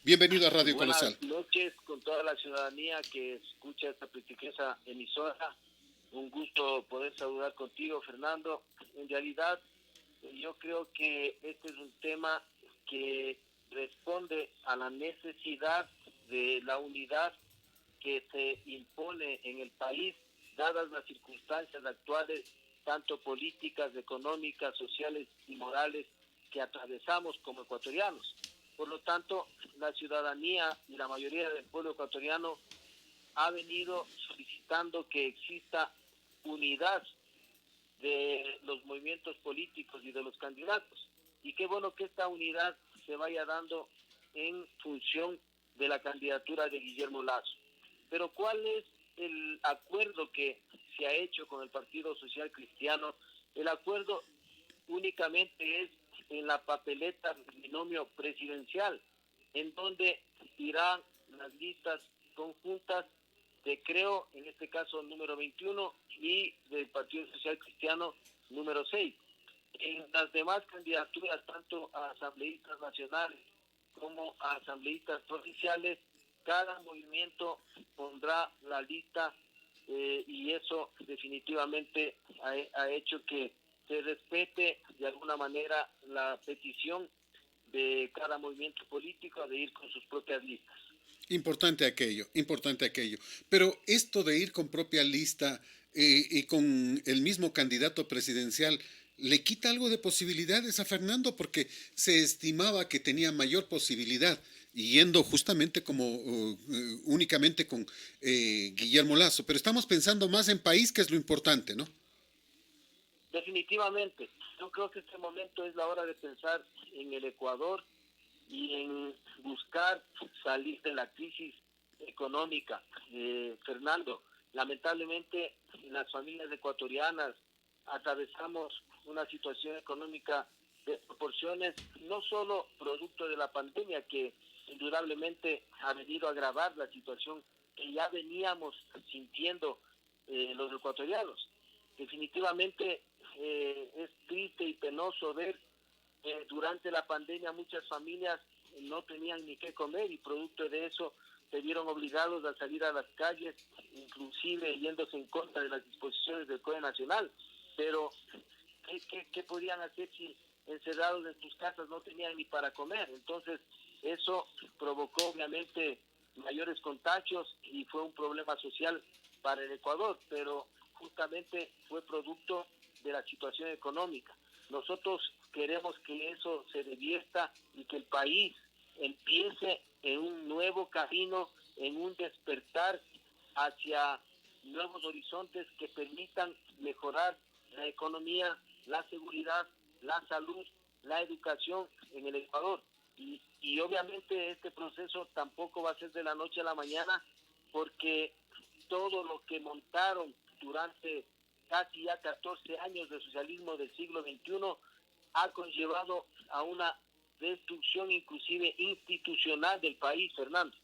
Bienvenido a Radio Buenas Colosal. noches con toda la ciudadanía que escucha esta prestigiosa emisora. Un gusto poder saludar contigo, Fernando. En realidad, yo creo que este es un tema que responde a la necesidad de la unidad que se impone en el país, dadas las circunstancias actuales, tanto políticas, económicas, sociales y morales que atravesamos como ecuatorianos. Por lo tanto, la ciudadanía y la mayoría del pueblo ecuatoriano ha venido solicitando que exista unidad de los movimientos políticos y de los candidatos. Y qué bueno que esta unidad se vaya dando en función de la candidatura de Guillermo Lasso. Pero ¿cuál es el acuerdo que se ha hecho con el Partido Social Cristiano? El acuerdo únicamente es en la papeleta del binomio presidencial, en donde irán las listas conjuntas de Creo, en este caso número 21, y del Partido Social Cristiano número 6. En las demás candidaturas, tanto a asambleístas nacionales como a asambleístas provinciales, cada movimiento pondrá la lista y eso definitivamente ha hecho que se respete de alguna manera la petición de cada movimiento político de ir con sus propias listas. Importante aquello, importante aquello. Pero esto de ir con propia lista y con el mismo candidato presidencial, ¿le quita algo de posibilidades a Fernando? Porque se estimaba que tenía mayor posibilidad yendo justamente como únicamente con Guillermo Lasso. Pero estamos pensando más en país, que es lo importante, ¿no? Definitivamente, yo creo que este momento es la hora de pensar en el Ecuador y en buscar salir de la crisis económica. Fernando, lamentablemente las familias ecuatorianas atravesamos una situación económica de proporciones no solo producto de la pandemia, que indudablemente ha venido a agravar la situación que ya veníamos sintiendo los ecuatorianos. Definitivamente es triste y penoso ver durante la pandemia muchas familias no tenían ni qué comer y producto de eso se vieron obligados a salir a las calles, inclusive yéndose en contra de las disposiciones del Código Nacional. Pero, ¿qué podían hacer si encerrados en sus casas no tenían ni para comer? Entonces, eso provocó obviamente mayores contagios y fue un problema social para el Ecuador, pero justamente fue producto de la situación económica. Nosotros queremos que eso se revierta y que el país empiece en un nuevo camino, en un despertar hacia nuevos horizontes que permitan mejorar la economía, la seguridad, la salud, la educación en el Ecuador. Y obviamente este proceso tampoco va a ser de la noche a la mañana, porque todo lo que montaron durante casi ya 14 años de socialismo del siglo XXI ha conllevado a una destrucción inclusive institucional del país, Fernando.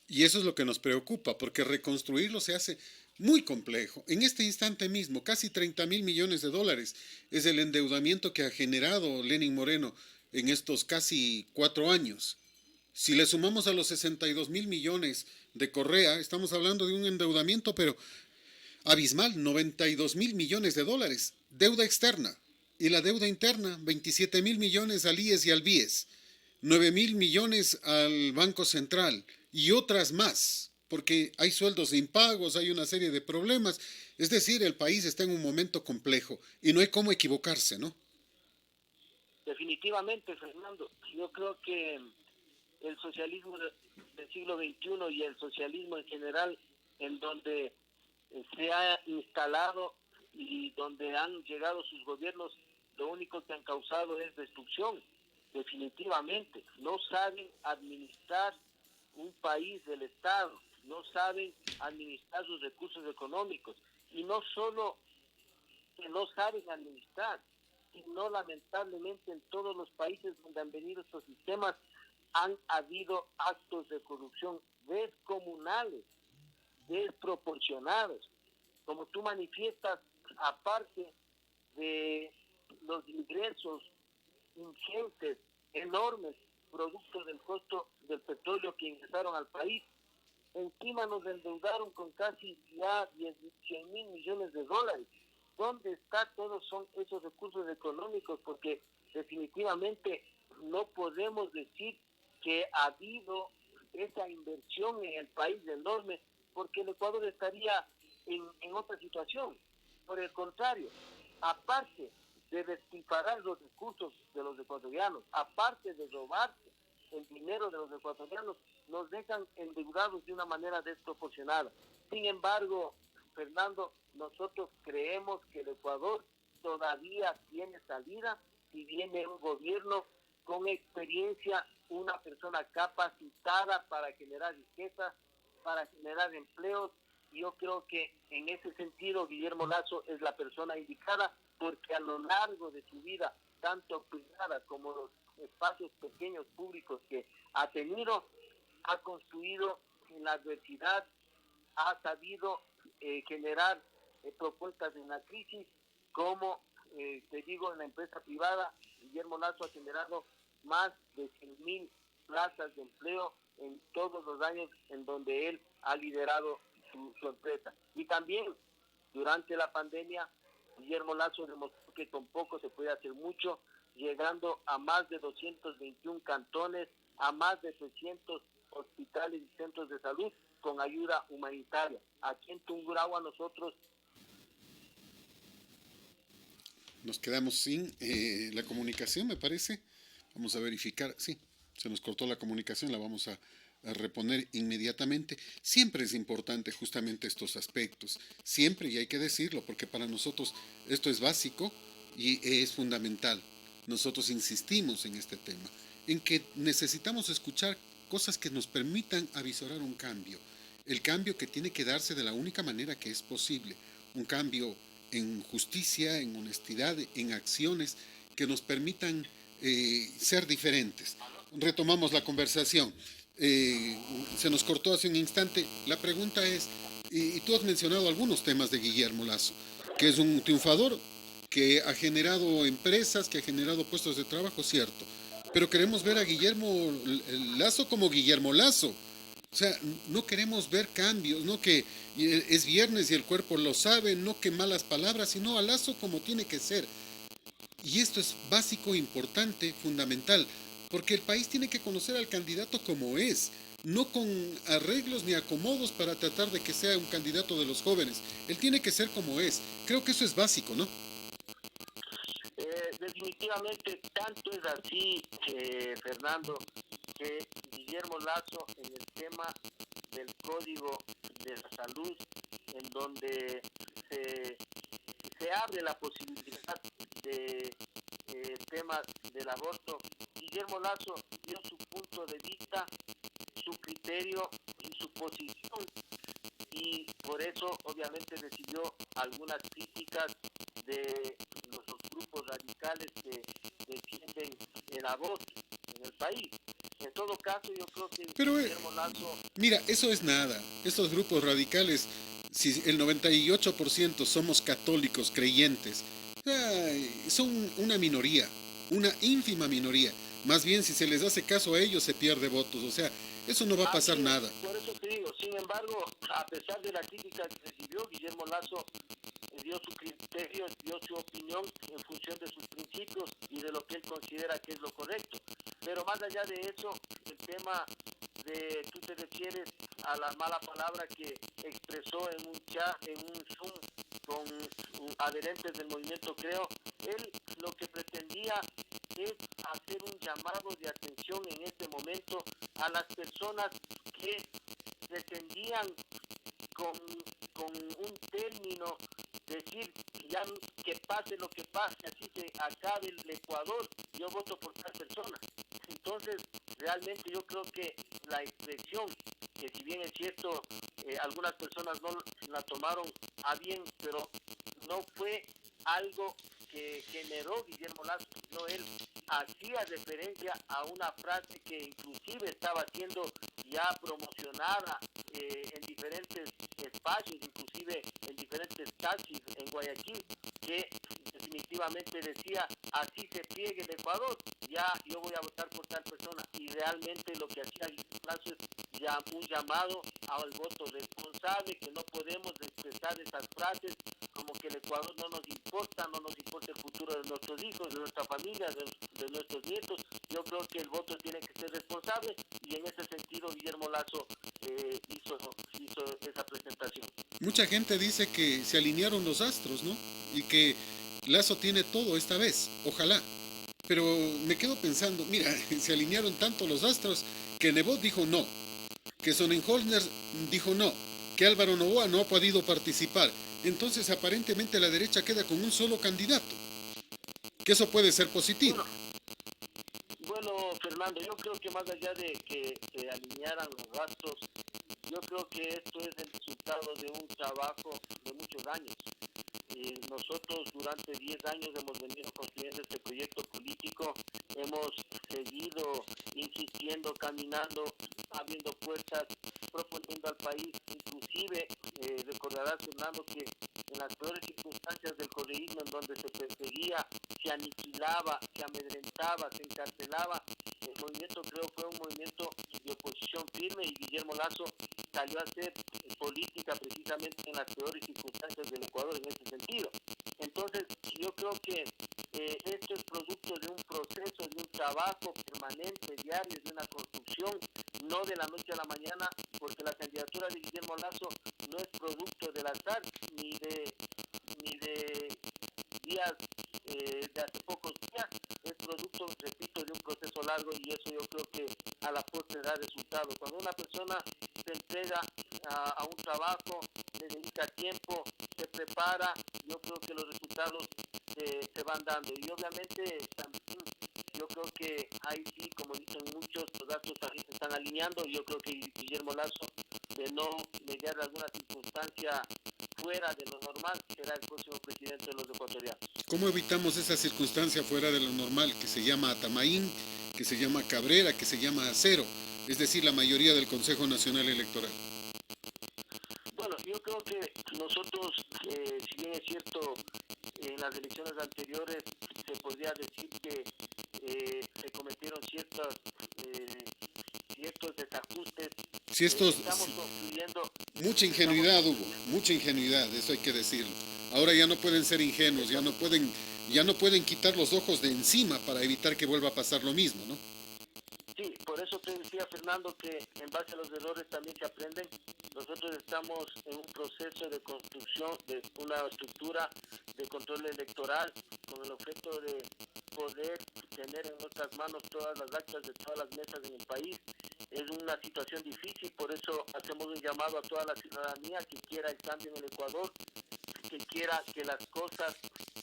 Y eso es lo que nos preocupa, porque reconstruirlo se hace muy complejo. En este instante mismo, casi 30.000 millones de dólares es el endeudamiento que ha generado Lenin Moreno en estos casi 4 años. Si le sumamos a los 62.000 millones de Correa, estamos hablando de un endeudamiento, pero abismal, 92.000 millones de dólares. Deuda externa. Y la deuda interna, 27.000 millones al IES y al BIES. 9.000 millones al Banco Central y otras más, porque hay sueldos impagos, hay una serie de problemas. Es decir, el país está en un momento complejo y no hay cómo equivocarse, ¿no? Definitivamente, Fernando, yo creo que el socialismo del siglo XXI y el socialismo en general, en donde se ha instalado y donde han llegado sus gobiernos, lo único que han causado es destrucción. Definitivamente, no saben administrar un país del Estado, no saben administrar sus recursos económicos y no solo que no saben administrar, sino lamentablemente en todos los países donde han venido estos sistemas han habido actos de corrupción descomunales, desproporcionados. Como tú manifiestas, aparte de los ingresos ingentes, enormes producto del costo del petróleo que ingresaron al país. Encima nos endeudaron con casi ya 100 mil millones de dólares. ¿Dónde está todos son esos recursos económicos? Porque definitivamente no podemos decir que ha habido esa inversión en el país enorme, porque el Ecuador estaría en otra situación. Por el contrario, aparte de despilfarrar los recursos de los ecuatorianos, aparte de robarse el dinero de los ecuatorianos, nos dejan endeudados de una manera desproporcionada. Sin embargo, Fernando, nosotros creemos que el Ecuador todavía tiene salida si viene un gobierno con experiencia, una persona capacitada para generar riqueza, para generar empleos. Yo creo que en ese sentido Guillermo Lasso es la persona indicada, porque a lo largo de su vida, tanto privada como los espacios pequeños públicos que ha tenido, ha construido en la adversidad, ha sabido generar propuestas en la crisis, como te digo, en la empresa privada. Guillermo Lasso ha generado más de 100.000 plazas de empleo en todos los años en donde él ha liderado su empresa. Y también durante la pandemia, Guillermo Lasso demostró que con poco se puede hacer mucho, llegando a más de 221 cantones, a más de 300 hospitales y centros de salud con ayuda humanitaria. Aquí en Tungurahua nosotros nos quedamos sin la comunicación, me parece. Vamos a verificar. Sí, se nos cortó la comunicación, la vamos a reponer inmediatamente. Siempre es importante justamente estos aspectos. Siempre, y hay que decirlo, porque para nosotros esto es básico y es fundamental. Nosotros insistimos en este tema, en que necesitamos escuchar cosas que nos permitan avisorar un cambio. El cambio que tiene que darse de la única manera que es posible. Un cambio en justicia, en honestidad, en acciones que nos permitan ser diferentes. Retomamos la conversación. Se nos cortó hace un instante. La pregunta es, y tú has mencionado algunos temas de Guillermo Lasso, que es un triunfador, que ha generado empresas, que ha generado puestos de trabajo, cierto. Pero queremos ver a Guillermo Lasso como Guillermo Lasso. O sea, no queremos ver cambios, no que es viernes y el cuerpo lo sabe, no que malas palabras, sino a Lasso como tiene que ser. Y esto es básico, importante, fundamental, porque el país tiene que conocer al candidato como es, no con arreglos ni acomodos para tratar de que sea un candidato de los jóvenes. Él tiene que ser como es. Creo que eso es básico, ¿no? Definitivamente, tanto es así, Fernando, que Guillermo Lasso en el tema del Código de la Salud, en donde se abre la posibilidad de tema del aborto, Guillermo Lasso dio su punto de vista, su criterio y su posición, y por eso obviamente recibió algunas críticas de los grupos radicales que defienden el aborto en el país. En todo caso, yo creo que Pero, Guillermo Lasso... mira, eso es nada. Estos grupos radicales, si el 98% somos católicos creyentes, son una minoría, una ínfima minoría. Más bien, si se les hace caso a ellos, se pierde votos. O sea, eso no va a pasar nada. Por eso te digo, sin embargo, a pesar de la crítica que recibió, Guillermo Lasso dio su criterio, dio su opinión en función de sus principios y de lo que él considera que es lo correcto. Pero más allá de eso, el tema de, tú te refieres a la mala palabra que expresó en un chat, en un Zoom con adherentes del movimiento Creo, él lo que pretendía es hacer un llamado de atención en este momento a las personas que pretendían con un término decir ya que pase lo que pase, así se acabe el Ecuador, yo voto por tal persona. Entonces, realmente yo creo que la expresión, que si bien es cierto, algunas personas no la tomaron a bien, pero no fue algo que generó Guillermo Lasso no, él hacía referencia a una frase que inclusive estaba siendo ya promocionada en diferentes espacios, inclusive en diferentes taxis en Guayaquil, que definitivamente decía: así se pliegue el Ecuador, ya yo voy a votar por tal persona. Y realmente lo que hacía Guillermo Lazo es ya un llamado al voto responsable, que no podemos expresar esas frases como que el Ecuador no nos importa, no nos importa el futuro de nuestros hijos, de nuestra familia, de nuestros nietos. Yo creo que el voto tiene que ser responsable, y en ese sentido Guillermo Lazo hizo esa presentación. Mucha gente dice que se alinearon los astros, ¿no? Y que Lazo tiene todo esta vez, ojalá. Pero me quedo pensando, mira, se alinearon tanto los astros que Nebot dijo no, que Sonnenholzer dijo no, que Álvaro Noboa no ha podido participar. Entonces aparentemente la derecha queda con un solo candidato, que eso puede ser positivo. Bueno, Fernando, yo creo que más allá de que se alinearan los gastos, yo creo que esto es el resultado de un trabajo de muchos años. Nosotros durante 10 años hemos venido construyendo este proyecto político, hemos seguido insistiendo, caminando, abriendo puertas, proponiendo al país. Inclusive recordarás, Fernando, que en las peores circunstancias del correísmo, en donde se perseguía, se aniquilaba, se amedrentaba, se encarcelaba, el movimiento, creo, fue un movimiento de oposición firme, y Guillermo Lazo salió a hacer política precisamente en las peores circunstancias del Ecuador en ese sentido. Entonces, yo creo que esto es producto de un proceso, de un trabajo permanente, diario, de una construcción, no de la noche a la mañana, porque la candidatura de Guillermo Lazo no es producto del azar, ni de días, de hace pocos días, es producto, repito, de un proceso largo, y eso yo creo que a la postre da resultados. Cuando una persona se entrega a un trabajo, le dedica tiempo, se prepara, yo creo que los resultados se van dando. Y obviamente también yo creo que ahí sí, como dicen muchos, los datos también se están alineando. Yo creo que Guillermo Lazo, de no mediar alguna circunstancia fuera de lo normal, será el próximo presidente de los ecuatorianos. ¿Cómo evitamos esa circunstancia fuera de lo normal que se llama Atamaín, que se llama Cabrera, que se llama Acero? Es decir, la mayoría del Consejo Nacional Electoral. Bueno, yo creo que nosotros, si bien es cierto, en las elecciones anteriores se podría decir que se cometieron ciertos desajustes. Si estos, Estamos construyendo... mucha ingenuidad hubo, mucha ingenuidad, eso hay que decirlo. Ahora ya no pueden ser ingenuos, ya no pueden quitar los ojos de encima para evitar que vuelva a pasar lo mismo, ¿no? Sí, por eso te decía, Fernando, que en base a los errores también se aprenden. Nosotros estamos en un proceso de construcción de una estructura de control electoral con el objeto de poder tener en nuestras manos todas las actas de todas las mesas en el país. Es una situación difícil, por eso hacemos un llamado a toda la ciudadanía que quiera el cambio en el Ecuador, que quiera que las cosas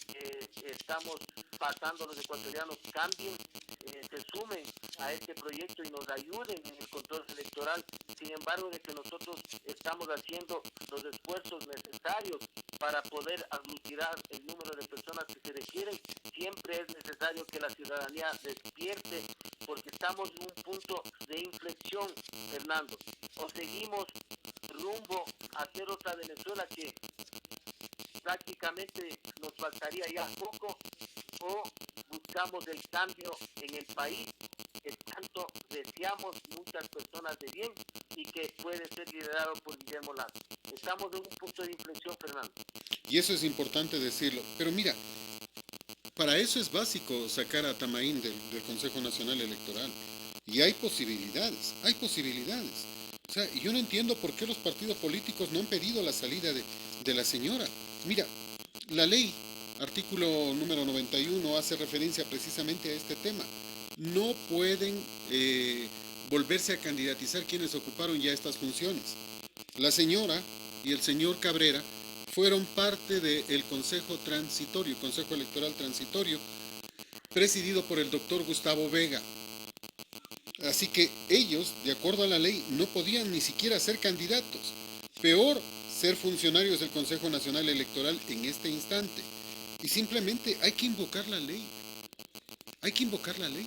que estamos pasando los ecuatorianos cambien, se sumen a este proyecto y nos ayuden en el control electoral. Sin embargo, de que nosotros estamos haciendo los esfuerzos necesarios para poder aglutinar el número de personas que se requieren, siempre es necesario que la ciudadanía despierte, porque estamos en un punto de inflexión, Fernando. O seguimos rumbo a hacer otra Venezuela, que prácticamente nos faltaría ya poco, o buscamos el cambio en el país que tanto deseamos muchas personas de bien y que puede ser liderado por Guillermo Lazo. Estamos en un punto de inflexión, Fernando. Y eso es importante decirlo. Pero mira, para eso es básico sacar a Tamaín del Consejo Nacional Electoral. Y hay posibilidades, hay posibilidades. O sea, yo no entiendo por qué los partidos políticos no han pedido la salida de la señora. Mira, la ley, artículo número 91, hace referencia precisamente a este tema. No pueden volverse a candidatizar quienes ocuparon ya estas funciones. La señora y el señor Cabrera fueron parte del Consejo Transitorio, Consejo Electoral Transitorio, presidido por el doctor Gustavo Vega. Así que ellos, de acuerdo a la ley, no podían ni siquiera ser candidatos. Peor, ser funcionarios del Consejo Nacional Electoral en este instante. Y simplemente hay que invocar la ley. hay que invocar la ley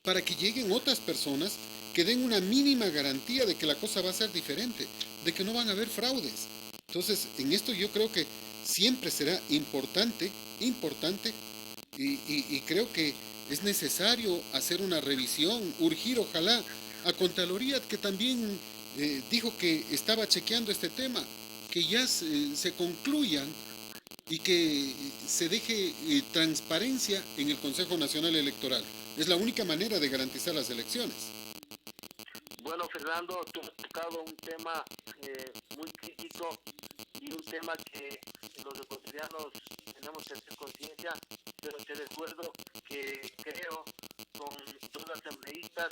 para que lleguen otras personas que den una mínima garantía de que la cosa va a ser diferente, de que no van a haber fraudes. Entonces, en esto yo creo que siempre será importante, y creo que es necesario hacer una revisión, urgir ojalá a Contraloría, que también dijo que estaba chequeando este tema, que ya se concluyan y que se deje transparencia en el Consejo Nacional Electoral. Es la única manera de garantizar las elecciones. Bueno, Fernando, tú has tocado un tema muy crítico y un tema que los ecuatorianos tenemos que hacer conciencia, pero te recuerdo que creo con dos asambleístas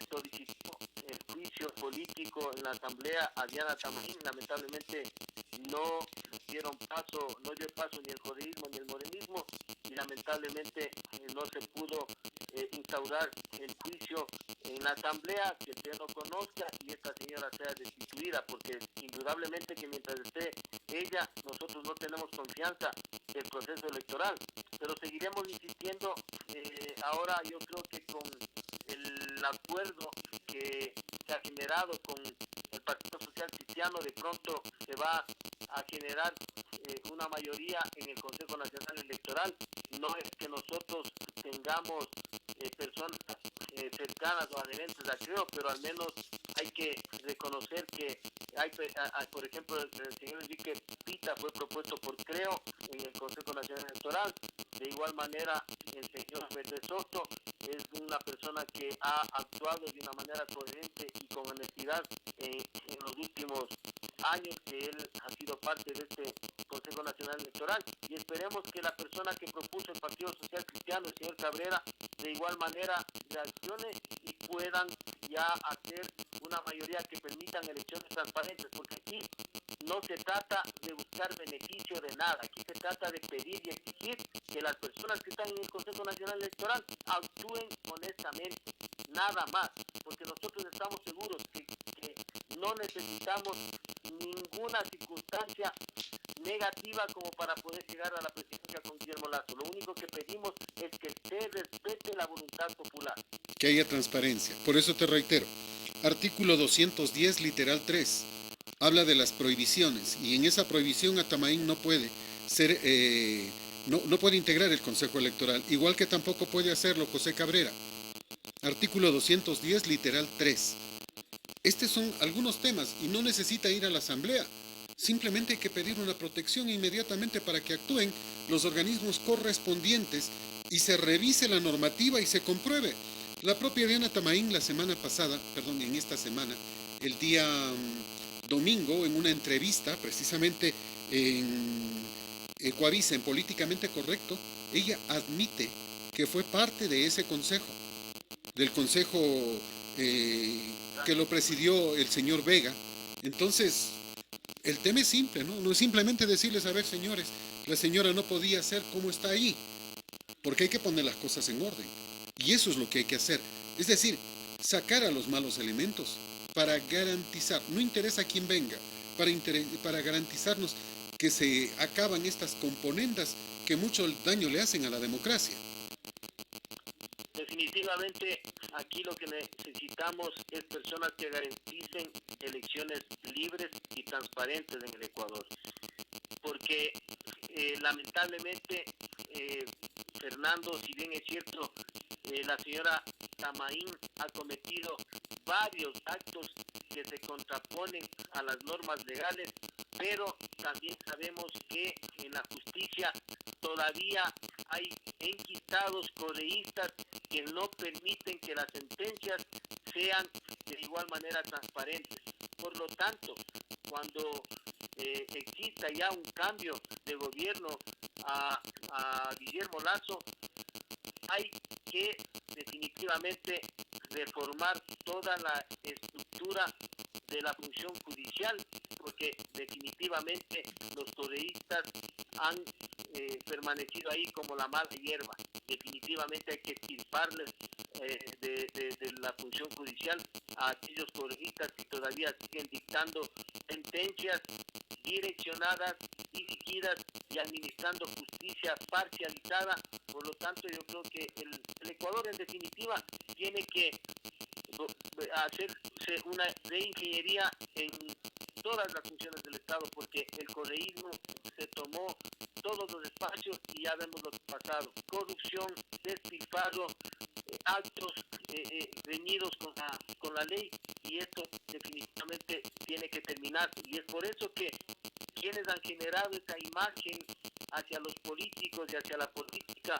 solicitó el juicio político en la asamblea a Diana Tamaín. Lamentablemente no dieron paso, no dio paso ni el jodeísmo ni el morenismo, y lamentablemente no se pudo instaurar el juicio en la asamblea, que el Pleno conozca y esta señora sea destituida, porque indudablemente que mientras esté ella, nosotros no tenemos confianza en el proceso electoral, pero seguiremos insistiendo. Ahora yo creo que con el acuerdo que se ha generado con el Partido Social Cristiano, de pronto se va a generar una mayoría en el Consejo Nacional Electoral. No es que nosotros tengamos personas cercanas o adherentes a Creo, pero al menos hay que reconocer que hay, por ejemplo, el señor Enrique Pita fue propuesto por Creo en el Consejo Nacional Electoral. De igual manera, el señor Verde Soto es una persona que ha actuado de una manera coherente y con honestidad en los últimos años que él ha sido parte de este Consejo Nacional Electoral, y esperemos que la persona que propuso el Partido Social Cristiano, el señor Cabrera, de igual manera reaccione y puedan ya hacer una mayoría que permitan elecciones transparentes, porque aquí no se trata de buscar beneficio de nada, aquí se trata de pedir y exigir que las personas que están en el Consejo Nacional Electoral actúen honestamente, nada más, porque nosotros estamos seguros que no necesitamos ninguna circunstancia negativa como para poder llegar a la presidencia con Guillermo Lazo. Lo único que pedimos es que se respete la voluntad popular. Que haya transparencia. Por eso te reitero, artículo 210, literal 3, habla de las prohibiciones, y en esa prohibición Atamaín no puede ser, no puede integrar el Consejo Electoral, igual que tampoco puede hacerlo José Cabrera. Artículo 210, literal 3. Estos son algunos temas y no necesita ir a la Asamblea. Simplemente hay que pedir una protección inmediatamente para que actúen los organismos correspondientes y se revise la normativa y se compruebe. La propia Diana Tamaín la semana pasada, en esta semana, el día domingo, en una entrevista precisamente en Ecuavisa, en Políticamente Correcto, ella admite que fue parte de ese consejo, del consejo que lo presidió el señor Vega. Entonces, el tema es simple, ¿no? No es simplemente decirles, a ver, señores, la señora no podía hacer como está ahí, porque hay que poner las cosas en orden. Y eso es lo que hay que hacer. Es decir, sacar a los malos elementos para garantizar, no interesa quién venga, para garantizarnos que se acaban estas componendas que mucho daño le hacen a la democracia. Definitivamente aquí lo que necesitamos es personas que garanticen elecciones libres y transparentes en el Ecuador, porque lamentablemente, Fernando, si bien es cierto, la señora Tamaín ha cometido varios actos que se contraponen a las normas legales, pero también sabemos que en la justicia todavía hay enquistados correístas que no permiten que las sentencias sean de igual manera transparentes. Por lo tanto, cuando exista ya un cambio de gobierno a Guillermo Lazo, hay que definitivamente reformar toda la estructura de la función judicial, porque definitivamente los correístas han permanecido ahí como la mala hierba. Definitivamente hay que extirparles de la función judicial a aquellos correístas que todavía siguen dictando sentencias direccionadas, dirigidas y administrando justicia parcializada. Por lo tanto, yo creo que el Ecuador en definitiva tiene que hacerse una reingeniería en todas las funciones del Estado, porque el correísmo se tomó todos los espacios y ya vemos lo que ha pasado: corrupción, despilfarro, actos reñidos con la ley, y esto definitivamente tiene que terminar. Y es por eso que quienes han generado esa imagen hacia los políticos y hacia la política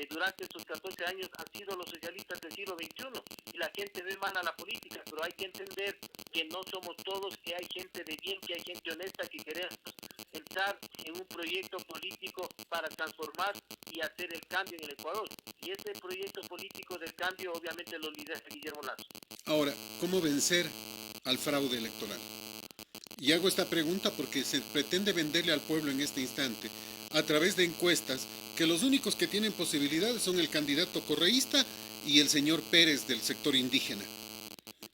durante estos 14 años han sido los socialistas del siglo XXI, y la gente ve mal a la política, pero hay que entender que no somos todos, que hay gente de bien, que hay gente honesta, que queremos entrar en un proyecto político para transformar y hacer el cambio en el Ecuador. Y ese proyecto político del cambio obviamente lo lidera Guillermo Lasso. Ahora, ¿cómo vencer al fraude electoral? Y hago esta pregunta porque se pretende venderle al pueblo en este instante, a través de encuestas, que los únicos que tienen posibilidades son el candidato correísta y el señor Pérez del sector indígena.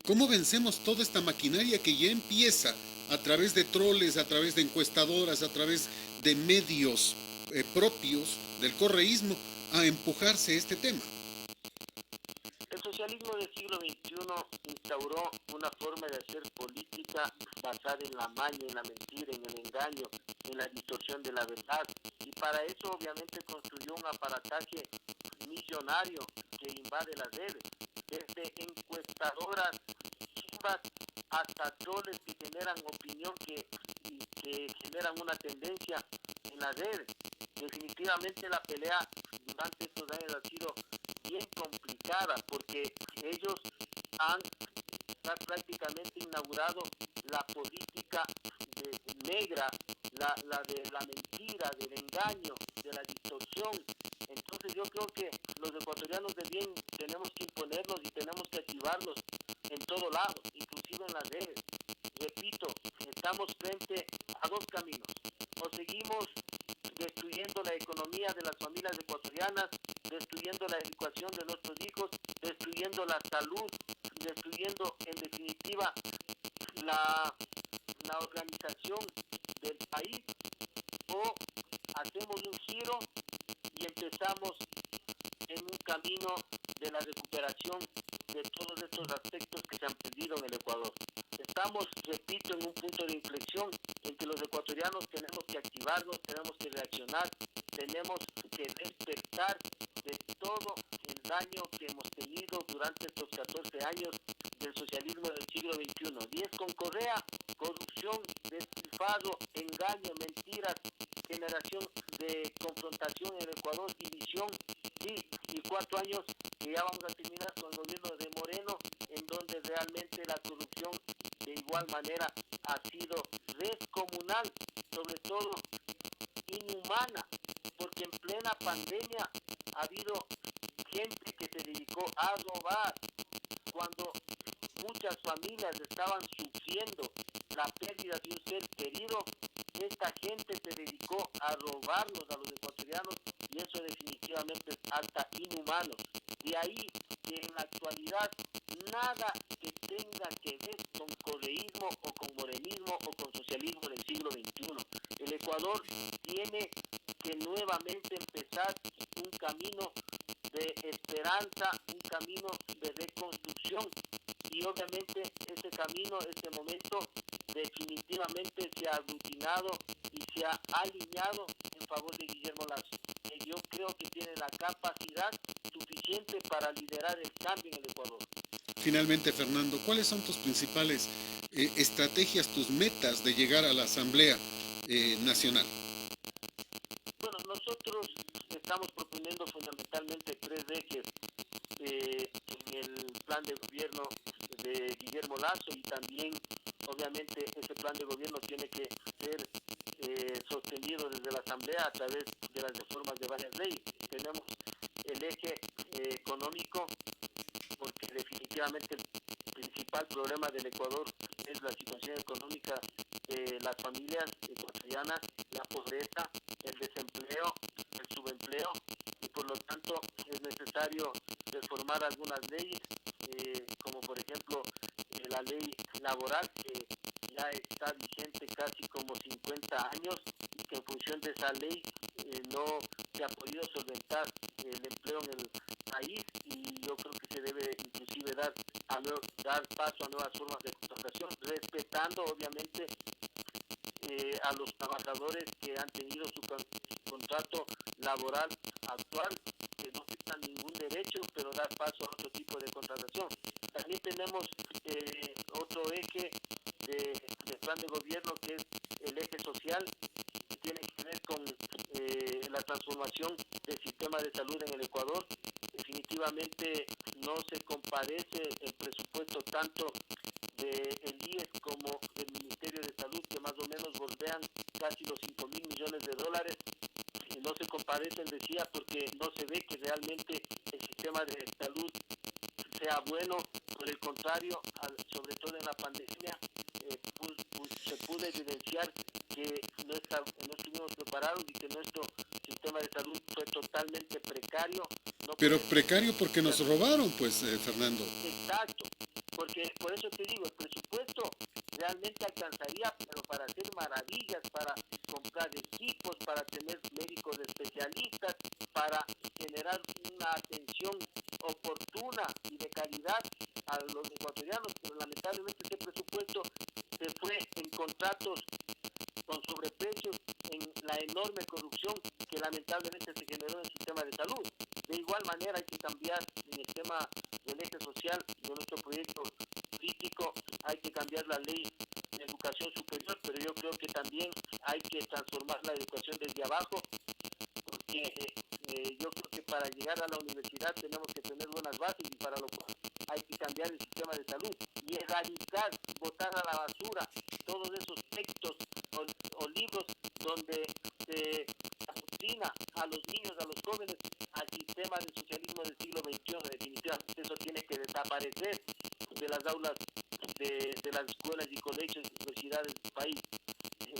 ¿Cómo vencemos toda esta maquinaria que ya empieza a través de troles, a través de encuestadoras, a través de medios propios del correísmo a empujarse este tema? El socialismo del siglo XXI instauró una forma de hacer política basada en la maña, en la mentira, en el engaño, en la distorsión de la verdad. Y para eso obviamente construyó un aparataje millonario que invade las redes, desde encuestadoras chimbas hasta troles que generan opinión, que generan una tendencia en las redes. Definitivamente la pelea durante estos años ha sido bien complicada, porque ellos han prácticamente inaugurado la política negra, la de la mentira, del engaño, de la distorsión. Entonces yo creo que los ecuatorianos de bien tenemos que imponernos y tenemos que activarnos en todo lado, inclusive en las redes. Repito, estamos frente a dos caminos: o seguimos destruyendo la economía de las familias ecuatorianas, destruyendo la educación de nuestros hijos, destruyendo la salud, destruyendo en definitiva la organización del país, o hacemos un giro y empezamos en un camino de la recuperación de todos estos aspectos que se han perdido en el Ecuador. Estamos, repito, en un punto de inflexión en que los ecuatorianos tenemos que activarnos, tenemos que reaccionar, tenemos que despertar de todo el daño que hemos tenido durante estos 14 años del socialismo del siglo XXI. 10 con Correa: corrupción, despilfarro, engaño, mentiras, generación de confrontación en el Ecuador, división, y 4 años que ya vamos a terminar con el gobierno de Moreno, en donde realmente la corrupción de igual manera ha sido descomunal, sobre todo inhumana, porque en plena pandemia ha habido gente que se dedicó a robar, cuando muchas familias estaban sufriendo la pérdida de un ser querido. Esta gente se dedicó a robarnos a los ecuatorianos, y eso definitivamente es hasta inhumano. De ahí que en la actualidad nada que tenga que ver con correísmo o con morenismo o con socialismo del siglo XXI. El Ecuador tiene que nuevamente empezar un camino de esperanza, un camino de reconstrucción, y obviamente este camino, este momento definitivamente se ha aglutinado y se ha alineado en favor de Guillermo Lasso. Yo creo que tiene la capacidad suficiente para liderar el cambio en el Ecuador. Finalmente, Fernando, ¿cuáles son tus principales estrategias, tus metas de llegar a la Asamblea Nacional? Bueno, nosotros estamos proponiendo fundamentalmente 3 ejes en el plan de gobierno de Guillermo Lasso, y también obviamente ese plan de gobierno tiene que ser sostenido desde la Asamblea a través de las reformas de varias leyes. Tenemos el eje económico, porque definitivamente el principal problema del Ecuador es la situación económica de las familias ecuatorianas, la pobreza, el desempleo, el subempleo, y por lo tanto es necesario reformar algunas leyes, como por ejemplo la ley laboral, que ya está vigente casi como 50 años y que en función de esa ley no se ha podido solventar el empleo en el país, y yo creo que se debe inclusive dar paso a nuevas formas de contratación, respetando obviamente a los trabajadores que han tenido su contrato laboral actual, que no quitan ningún derecho, pero dar paso a otro tipo de contratación. También tenemos otro eje del plan de gobierno, que es el eje social, que tiene que ver con la transformación del sistema de salud en el Ecuador. Definitivamente no se compadece el presupuesto tanto del IES como del Ministerio de Salud, que más o menos bordean casi los 5.000 millones de dólares. No se compadecen, decía, porque no se ve que realmente el sistema de salud sea bueno. Por el contrario, sobre todo en la pandemia, se pudo evidenciar que no estuvimos preparados y que nuestro sistema de salud fue totalmente precario. Pero precario porque nos robaron, pues, Fernando. Exacto, porque por eso te digo, el presupuesto realmente alcanzaría, pero para hacer maravillas, para comprar equipos, para tener médicos especialistas, para generar una atención oportuna y de calidad a los ecuatorianos, pero lamentablemente ese presupuesto se fue en contratos con sobreprecios, en la enorme corrupción que lamentablemente se generó en el sistema de salud. De igual manera hay que cambiar en el tema del eje social de nuestro proyecto político, hay que cambiar la ley de educación superior, pero yo creo que también hay que transformar la educación desde abajo, porque yo creo que para llegar a la universidad tenemos que tener buenas bases, y para lo cual hay que cambiar el sistema de salud y erradicar, botar a la basura todos esos textos o libros donde se adoctrina a los niños, a los jóvenes, al sistema del socialismo del siglo XXI. Definitivamente eso tiene que desaparecer de las aulas de las escuelas y colegios y universidades del país.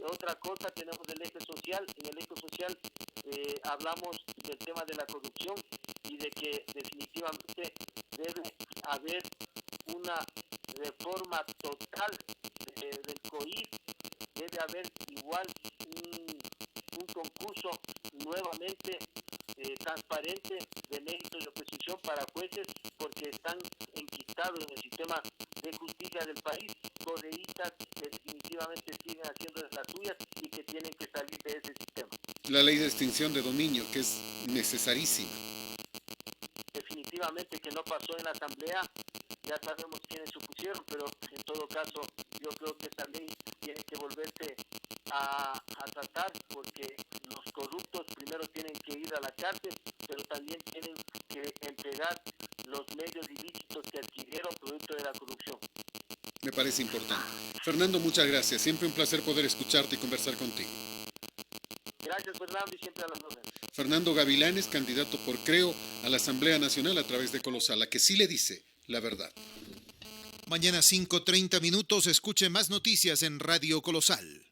Otra cosa, tenemos el eje social. En el eje social hablamos del tema de la corrupción y de que definitivamente debe haber una reforma total del COIF. Debe haber igual un concurso nuevamente transparente de méritos y oposición para jueces, porque están enquistados en el sistema de justicia del país, correístas que definitivamente siguen haciendo las suyas y que tienen que salir de ese sistema. La ley de extinción de dominio, que es necesarísima. Definitivamente que no pasó en la Asamblea, ya sabemos quiénes se opusieron, pero en todo caso yo creo que esta ley tiene que volverse a tratar, porque los corruptos primero tienen que ir a la cárcel, pero también tienen que entregar los medios ilícitos que adquirieron producto de la corrupción. Me parece importante. Fernando, muchas gracias. Siempre un placer poder escucharte y conversar contigo. Gracias, Fernando, y siempre a las órdenes. Fernando Gavilanes, candidato por Creo a la Asamblea Nacional a través de Colosal, la que sí le dice la verdad. Mañana 5:30 minutos, escuche más noticias en Radio Colosal.